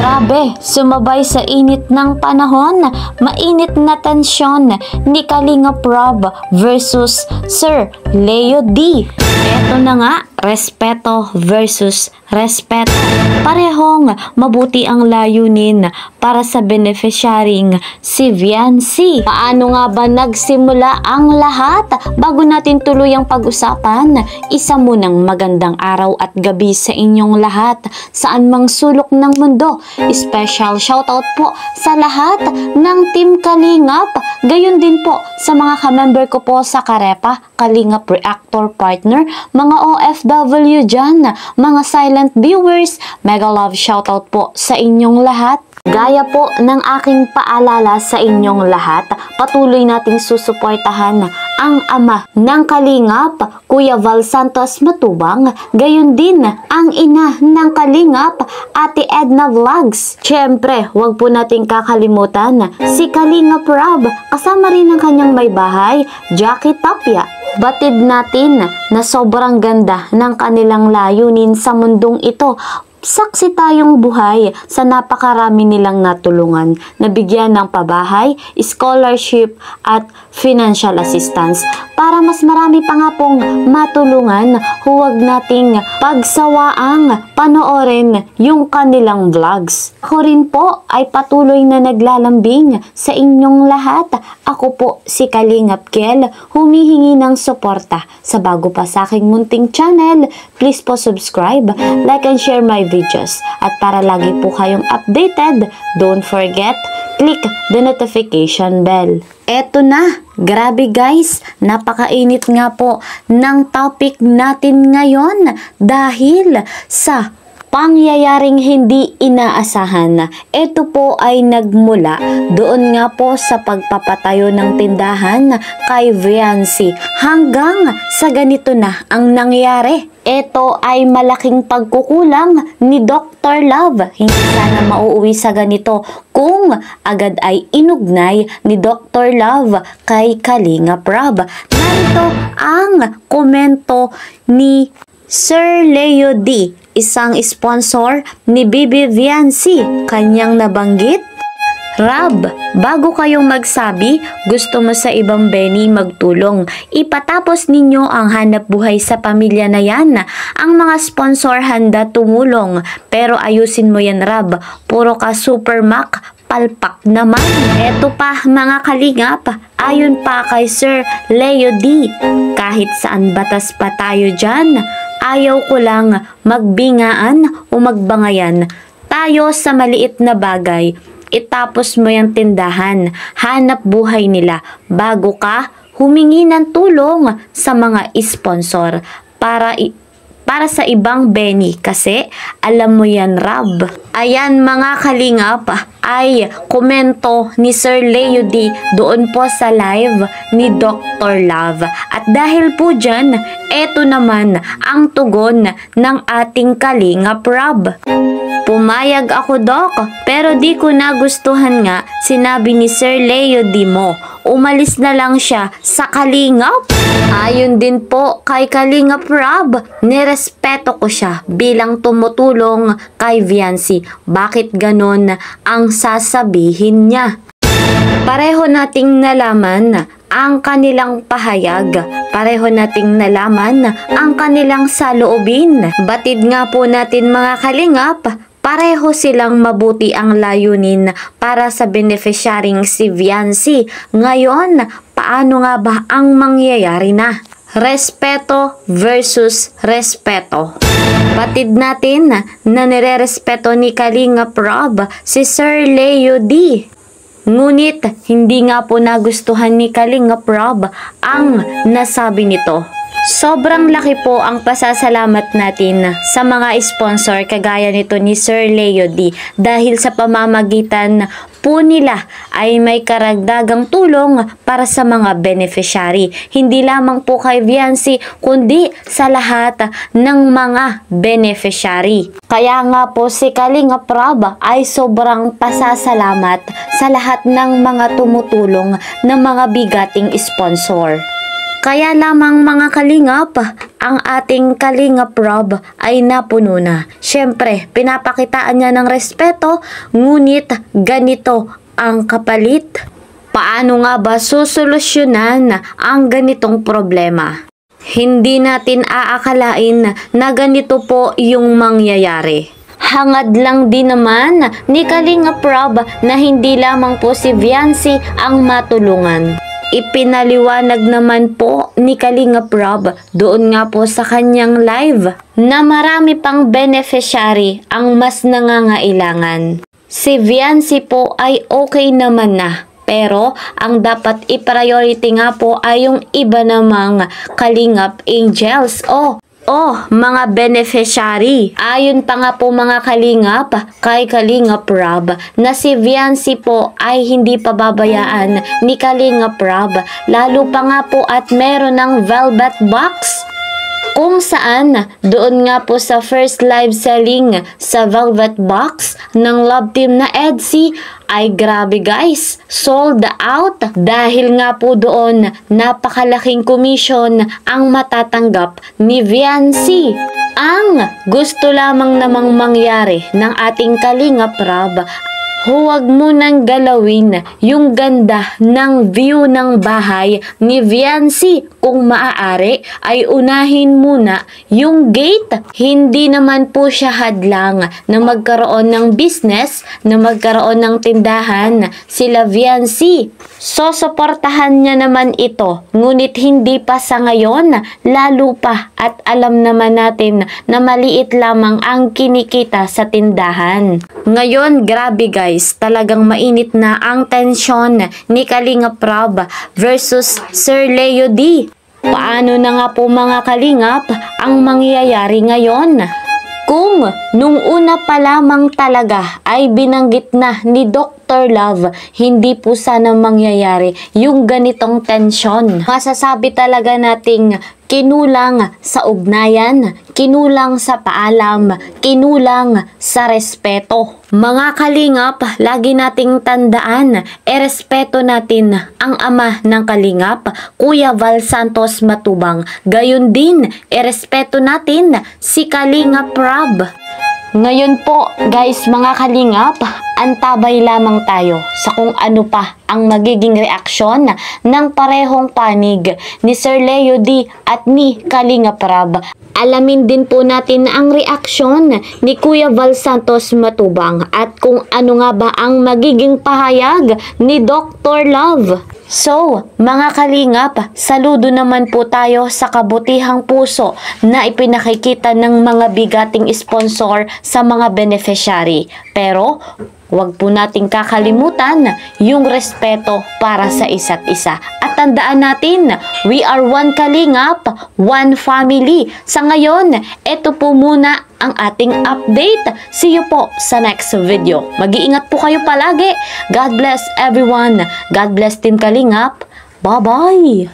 Grabe, sumabay sa init ng panahon, mainit na tensyon ni Kalingap Rob versus Sir Leo D. Eto na nga, respeto versus respeto. Parehong mabuti ang layunin para sa beneficiaring si Viancy. Paano nga ba nagsimula ang lahat? Bago natin tuluyang pag-usapan, isa munang magandang araw at gabi sa inyong lahat, saan mang sulok ng mundo. Special shoutout po sa lahat ng Team Kalingap. Gayon din po sa mga kamember ko po sa Karepa, Kalingap Reactor Partner, mga OFW dyan, mga silent viewers, mega love shoutout po sa inyong lahat. Gaya po ng aking paalala sa inyong lahat, patuloy nating susuportahan ang ama ng Kalingap, Kuya Val Santos Matubang, gayon din ang ina ng Kalingap, Ate Edna Vlogs. Siyempre, huwag po nating kakalimutan si Kalingap Rob, kasama rin ang kanyang may bahay, Jackie Tapia. Batid natin na sobrang ganda ng kanilang layunin sa mundong ito. Saksi tayong buhay sa napakarami nilang natulungan, nabigyan ng pabahay, scholarship at financial assistance. Para mas marami pa nga pong matulungan, huwag nating pagsawaang panoorin yung kanilang vlogs. Ako rin po ay patuloy na naglalambing sa inyong lahat. Ako po si Kalingap Kel, humihingi ng suporta sa bago pa sa aking munting channel. Please po subscribe, like and share my videos. At para lagi po kayong updated, don't forget, click the notification bell. Eto na, grabe guys, napakainit nga po ng topic natin ngayon dahil sa pangyayaring hindi inaasahan. Ito po ay nagmula doon nga po sa pagpapatayo ng tindahan kay Viancy hanggang sa ganito na ang nangyari. Ito ay malaking pagkukulang ni Dr. Love. Hindi sana mauuwi sa ganito kung agad ay inugnay ni Dr. Love kay Kalingap Rob. Narito ang komento ni Sir Leo D, isang sponsor ni Bibi Viancy. Kanyang nabanggit, Rob, bago kayong magsabi, gusto mo sa ibang Benny magtulong. Ipatapos ninyo ang hanap buhay sa pamilya na yan. Ang mga sponsor handa tumulong. Pero ayusin mo yan, Rob. Puro ka supermac, palpak naman. Eto pa mga Kalingap, ayon pa kay Sir Leo D, kahit saan batas pa tayo dyan, ayaw ko lang magbingaan o magbangayan. Tayo sa maliit na bagay, itapos mo yung tindahan, hanap buhay nila bago ka humingi ng tulong sa mga sponsor para sa ibang Benny kasi alam mo yan, Rob. Ayan mga Kalingap, ay komento ni Sir Leo D doon po sa live ni Dr. Love. At dahil po dyan, eto naman ang tugon ng ating Kalingap Rob. Pumayag ako, Doc, pero di ko nagustuhan nga sinabi ni Sir Leo D mo. Umalis na lang siya sa Kalingap. Ayon din po kay Kalingap Rob, nirespeto ko siya bilang tumutulong kay Viancy. Bakit ganon ang sasabihin niya? Pareho nating nalaman ang kanilang pahayag. Pareho nating nalaman ang kanilang saloobin. Batid nga po natin mga Kalingap, pareho silang mabuti ang layunin para sa beneficiaring si Viancy. Ngayon, paano nga ba ang mangyayari na? Respeto versus respeto. Batid natin na nirerespeto ni Kalingap Rob si Sir Leo D. Ngunit hindi nga po nagustuhan ni Kalingap Rob ang nasabi nito. Sobrang laki po ang pasasalamat natin sa mga sponsor kagaya nito ni Sir Leo D dahil sa pamamagitan po nila ay may karagdagang tulong para sa mga beneficiary. Hindi lamang po kay Viancy kundi sa lahat ng mga beneficiary. Kaya nga po si Kalingap Rob ay sobrang pasasalamat sa lahat ng mga tumutulong ng mga bigating sponsor. Kaya lamang mga kalingap, ang ating Kalingap Rob ay napuno na. Siyempre, pinapakitaan niya ng respeto, ngunit ganito ang kapalit. Paano nga ba susolusyonan ang ganitong problema? Hindi natin aakalain na ganito po yung mangyayari. Hangad lang din naman ni Kalingap Rob na hindi lamang po si Viancy ang matulungan. Ipinaliwanag naman po ni Kalingap Rob doon nga po sa kanyang live na marami pang beneficiary ang mas nangangailangan. Si Viancy po ay okay naman na. Pero, ang dapat i-priority nga po ay yung iba namang Kalingap Angels mga beneficiary. Ayon pa nga po mga kalingap kay Kalingap Rob na si Viancy po ay hindi pababayaan ni Kalingap Rob. Lalo pa nga po at meron ng velvet box. Kung saan, doon nga po sa first live selling sa Velvet Box ng Love Team na EDSI ay grabe guys, sold out dahil nga po doon napakalaking commission ang matatanggap ni Viancy. Ang gusto lamang namang mangyari ng ating Kalingap Rob, huwag mo nang galawin yung ganda ng view ng bahay ni Viancy. Kung maaari ay unahin muna yung gate. Hindi naman po siya hadlang na magkaroon ng business, na magkaroon ng tindahan sila Viancy. So, suportahan niya naman ito. Ngunit hindi pa sa ngayon, lalo pa at alam naman natin na maliit lamang ang kinikita sa tindahan. Ngayon, grabe guys, talagang mainit na ang tensyon ni Kalingap Rob versus Sir Leo D. Paano na nga po mga kalingap ang mangyayari ngayon? Kung nung una pa lamang talaga ay binanggit na ni Dr. Love, hindi po sana mangyayari yung ganitong tensyon. Masasabi talaga nating kinulang sa ugnayan, kinulang sa paalam, kinulang sa respeto. Mga kalingap, lagi nating tandaan, erespeto natin ang ama ng kalingap, Kuya Val Santos Matubang. Gayon din, erespeto natin si Kalingap Rob. Ngayon po guys mga kalingap, antabay lamang tayo sa kung ano pa ang magiging reaksyon ng parehong panig ni Sir Leo D at ni Kalingap Rob. Alamin din po natin ang reaksyon ni Kuya Val Santos Matubang at kung ano nga ba ang magiging pahayag ni Dr. Love. So, mga kalingap, saludo naman po tayo sa kabutihang puso na ipinakikita ng mga bigating sponsor sa mga beneficiary. Pero, huwag po nating kakalimutan yung respeto para sa isa't isa. At tandaan natin, we are one kalingap, one family. Sa ngayon, ito po muna ang ating update. See you po sa next video. Mag-iingat po kayo palagi. God bless everyone. God bless Team Kalingap. Bye-bye!